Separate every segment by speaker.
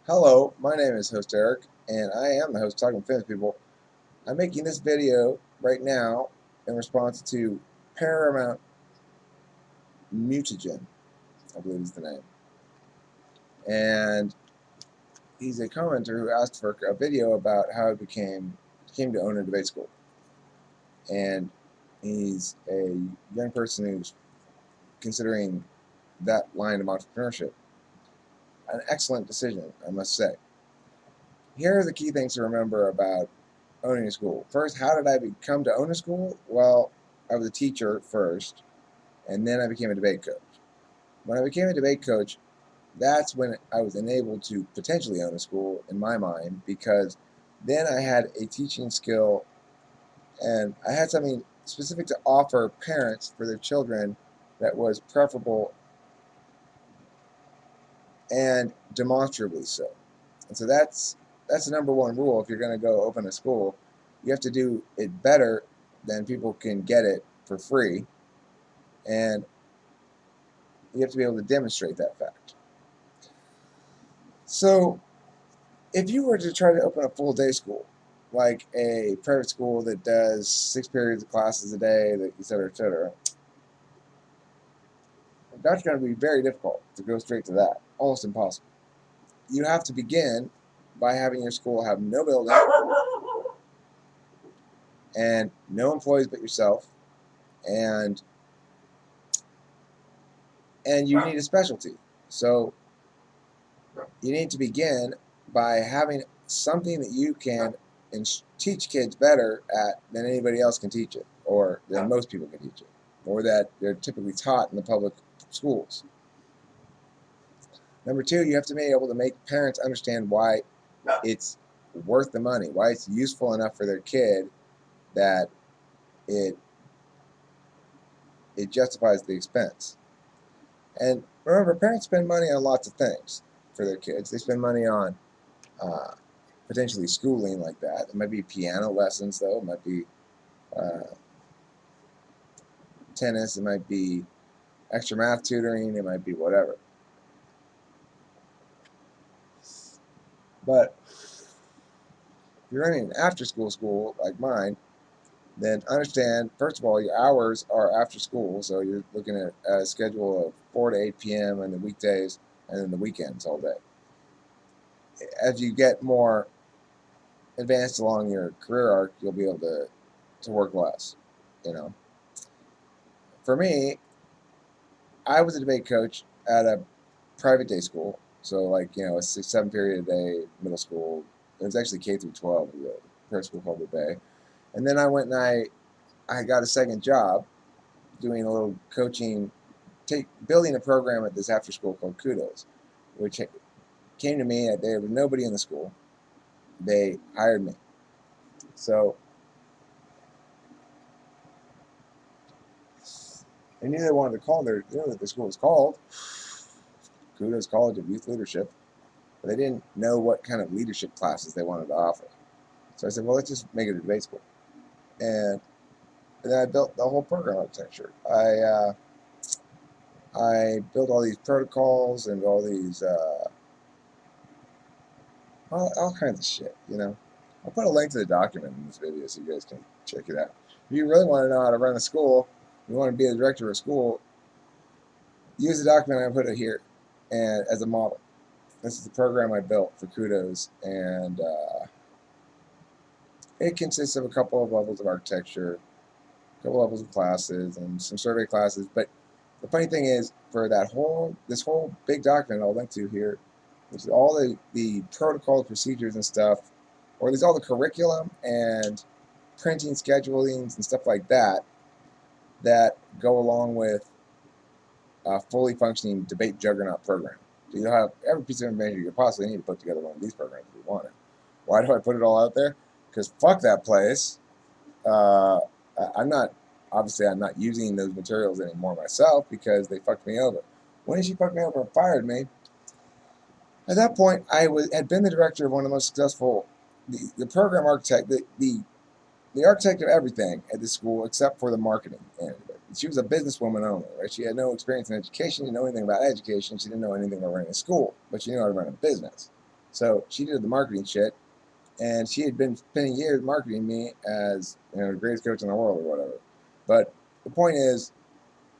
Speaker 1: Hello, my name is host Eric, and I am the host of Talking Famous People. I'm making this video right now in response to Paramount Mutagen, I believe is the name. And he's a commenter who asked for a video about how he came to own a debate school. And he's a young person who's considering that line of entrepreneurship. An excellent decision, I must say. Here are the key things to remember about owning a school. First, how did I come to own a school? Well, I was a teacher first, and then I became a debate coach. When I became a debate coach, that's when I was enabled to potentially own a school in my mind, because then I had a teaching skill and I had something specific to offer parents for their children that was preferable and demonstrably so. And so that's the number one rule. If you're going to go open a school, you have to do it better than people can get it for free, and you have to be able to demonstrate that fact. So if you were to try to open a full day school, like a private school that does 6 periods of classes a day, et cetera, that's going to be very difficult to go straight to that. Almost impossible. You have to begin by having your school have no building and no employees but yourself, and you need a specialty. So you need to begin by having something that you can teach kids better at than anybody else can teach it, or than most people can teach it, or that they're typically taught in the public schools. Number two, you have to be able to make parents understand why it's worth the money, why it's useful enough for their kid that it justifies the expense. And remember, parents spend money on lots of things for their kids. They spend money on potentially schooling like that. It might be piano lessons, though. It might be tennis. It might be extra math tutoring. It might be whatever. But if you're running an after-school school like mine, then understand, first of all, your hours are after school. So you're looking at a schedule of 4 to 8 p.m. on the weekdays, and then the weekends all day. As you get more advanced along your career arc, you'll be able to work less. For me, I was a debate coach at a private day school, so like a 6-7 period a day middle school. It was actually K through 12, the prep school called the Bay. And then I went and I got a second job doing a little coaching, building a program at this after school called Kudos, which came to me. There was nobody in the school. They hired me. So they knew they wanted to call they knew that the school was called Kudos College of Youth Leadership, but they didn't know what kind of leadership classes they wanted to offer. So I said, well, let's just make it a debate school. And then I built the whole program architecture. I built all these protocols and all these all kinds of shit. I'll put a link to the document in this video so you guys can check it out. If you really want to know how to run a school, you want to be a director of a school, use the document I put it here and as a model. This is the program I built for Kudos, and it consists of a couple of levels of architecture, a couple levels of classes, and some survey classes. But the funny thing is, for this whole big document I'll link to here, which is all the protocols, procedures, and stuff, or there's all the curriculum and printing schedulings and stuff like that go along with a fully functioning debate juggernaut program. So you'll have every piece of information you could possibly need to put together one of these programs if you want it. Why do I put it all out there? Because fuck that place. I'm not using those materials anymore myself because they fucked me over. When she fucked me over and fired me, at that point I had been the director of one of the most successful, the program architect, the architect of everything at the school except for the marketing end of it. She was a businesswoman only, right? She had no experience in education. She didn't know anything about education. She didn't know anything about running a school, but she knew how to run a business. So she did the marketing shit, and she had been spending years marketing me as, the greatest coach in the world or whatever. But the point is,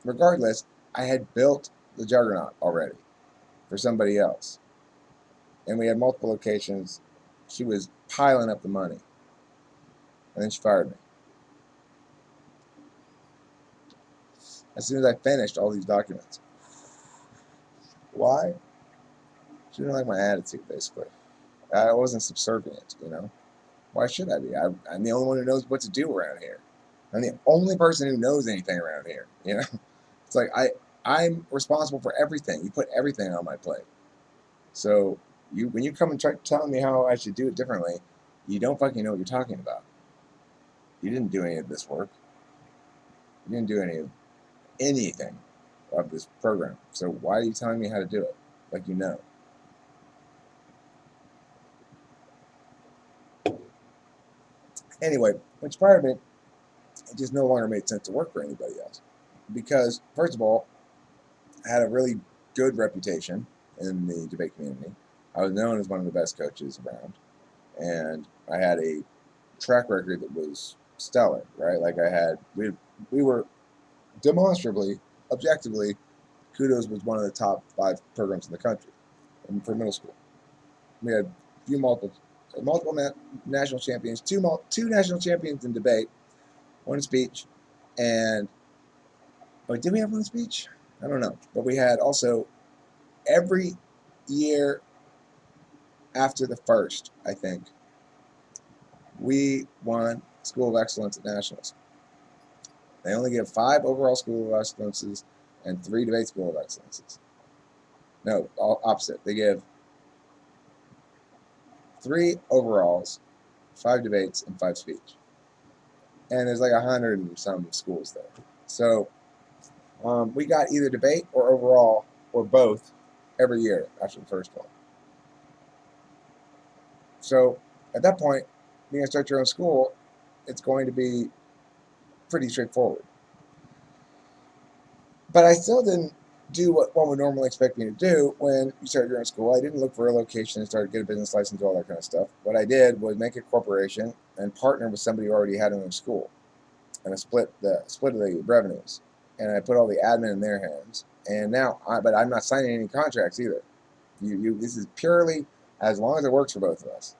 Speaker 1: regardless, I had built the juggernaut already for somebody else, and we had multiple locations. She was piling up the money, and then she fired me as soon as I finished all these documents. Why? She didn't like my attitude, basically. I wasn't subservient. Why should I be? I'm the only one who knows what to do around here. I'm the only person who knows anything around here. It's like I'm responsible for everything. You put everything on my plate. So when you come and try telling me how I should do it differently, you don't fucking know what you're talking about. You didn't do any of this work. You didn't do anything of this program. So why are you telling me how to do it? Like you know. Anyway, when she fired me, it just no longer made sense to work for anybody else. Because, first of all, I had a really good reputation in the debate community. I was known as one of the best coaches around, and I had a track record that was stellar, right? Like we were demonstrably, objectively, Kudos was one of the top 5 programs in the country for middle school. We had a few multiple national champions, two national champions in debate, one in speech, and did we have one in speech? I don't know, but we had also every year after the first, I think, we won School of Excellence at Nationals. They only give 5 overall School of Excellences and 3 debate School of Excellences. No, all opposite. They give 3 overalls, 5 debates, and 5 speech. And there's like 100 and some schools there. So we got either debate or overall or both every year after the first one. So at that point, you're going to start your own school. It's going to be pretty straightforward. But I still didn't do what one would normally expect me to do when you start your own school. I didn't look for a location and start to get a business license, all that kind of stuff. What I did was make a corporation and partner with somebody who already had their own school, and I split of the revenues, and I put all the admin in their hands. And now, but I'm not signing any contracts either. This is purely as long as it works for both of us.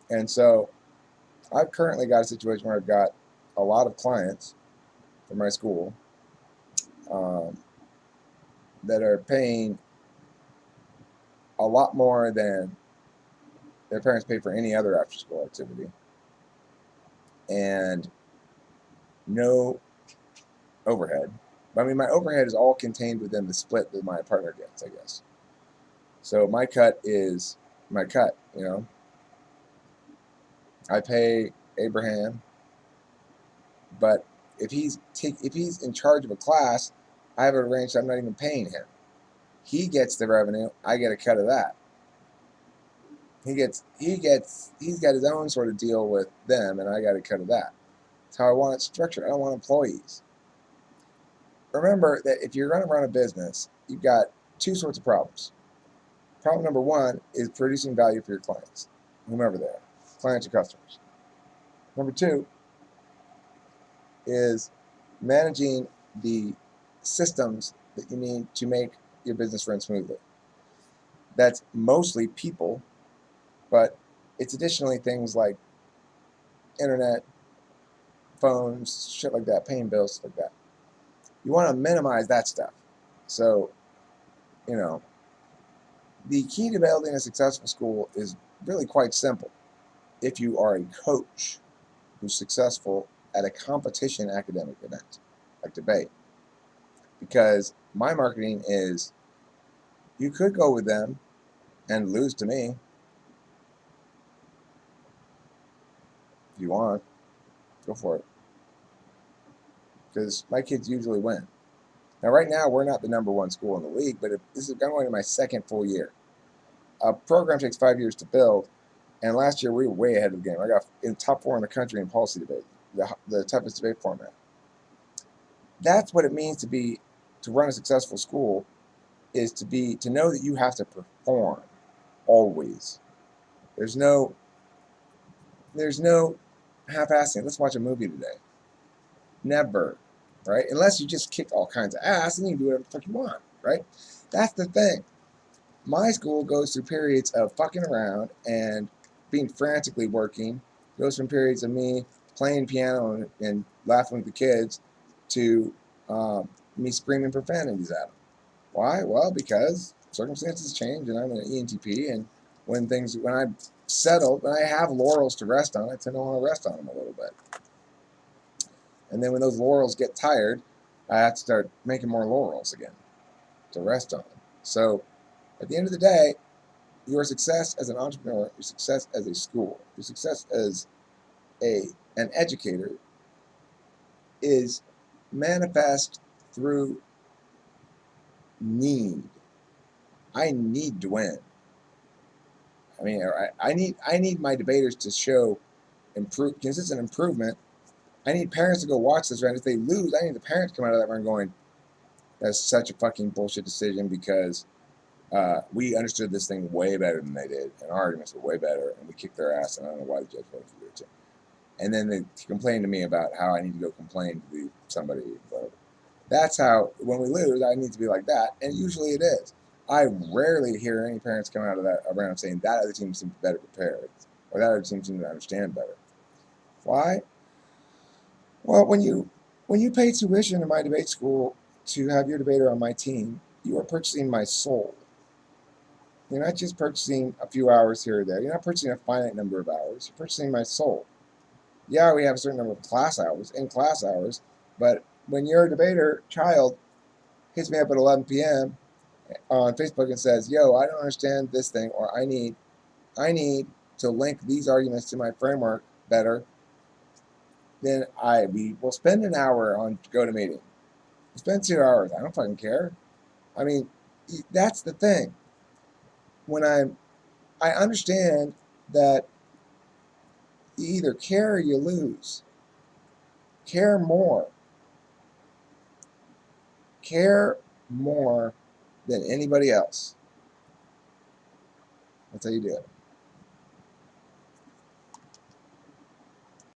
Speaker 1: And so, I've currently got a situation where I've got a lot of clients for my school that are paying a lot more than their parents paid for any other after-school activity, and no overhead. I mean, my overhead is all contained within the split that my partner gets, I guess. So my cut is my cut. I pay Abraham, but if he's in charge of a class, I have it arranged so I'm not even paying him. He gets the revenue. I get a cut of that. He's got his own sort of deal with them, and I got a cut of that. That's how I want it structured. I don't want employees. Remember that if you're going to run a business, you've got 2 sorts of problems. Problem number 1 is producing value for your clients, whomever they are, clients or customers. Number 2 is managing the systems that you need to make your business run smoothly. That's mostly people, but it's additionally things like internet, phones, shit like that, paying bills, stuff like that. You want to minimize that stuff. So, the key to building a successful school is really quite simple. If you are a coach who's successful at a competition academic event, like debate, because my marketing is, you could go with them and lose to me if you want. Go for it, because my kids usually win. Now, right now, we're not the number 1 school in the league, but this is going into my 2nd full year. A program takes 5 years to build, and last year we were way ahead of the game. I got in top 4 in the country in policy debate, the toughest debate format. That's what it means to run a successful school, is to know that you have to perform always. There's no there's no half-assing. Let's watch a movie today. Never, right? Unless you just kick all kinds of ass and you can do whatever the fuck you want, right? That's the thing. My school goes through periods of fucking around and being frantically working. It goes from periods of me playing piano and laughing with the kids to me screaming profanities at them. Why? Well, because circumstances change and I'm an ENTP, and when I'm settled, when I have laurels to rest on, I tend to want to rest on them a little bit. And then when those laurels get tired, I have to start making more laurels again to rest on. So at the end of the day, your success as an entrepreneur, your success as a school, your success as an educator is manifest through need. I need to win. I mean, I need my debaters to show consistent improvement. I need parents to go watch this, right? If they lose, I need the parents to come out of that room going, "That's such a fucking bullshit decision because we understood this thing way better than they did, and our arguments were way better, and we kicked their ass, and I don't know why the judge voted for it." And then they complain to me about how I need to go complain to somebody. Whatever. That's how, when we lose, I need to be like that, and usually it is. I rarely hear any parents come out of that around saying that other team seems better prepared, or that other team seems to understand better. Why? Well, when you pay tuition in my debate school to have your debater on my team, you are purchasing my soul. You're not just purchasing a few hours here or there. You're not purchasing a finite number of hours. You're purchasing my soul. Yeah, we have a certain number of class hours, but when your debater child hits me up at 11 p.m. on Facebook and says, "Yo, I don't understand this thing," or I need to link these arguments to my framework better, then we will spend an hour on GoToMeeting. We'll spend 2 hours. I don't fucking care. I mean, that's the thing. When I understand that you either care or you lose. Care more. Care more than anybody else. That's how you do it.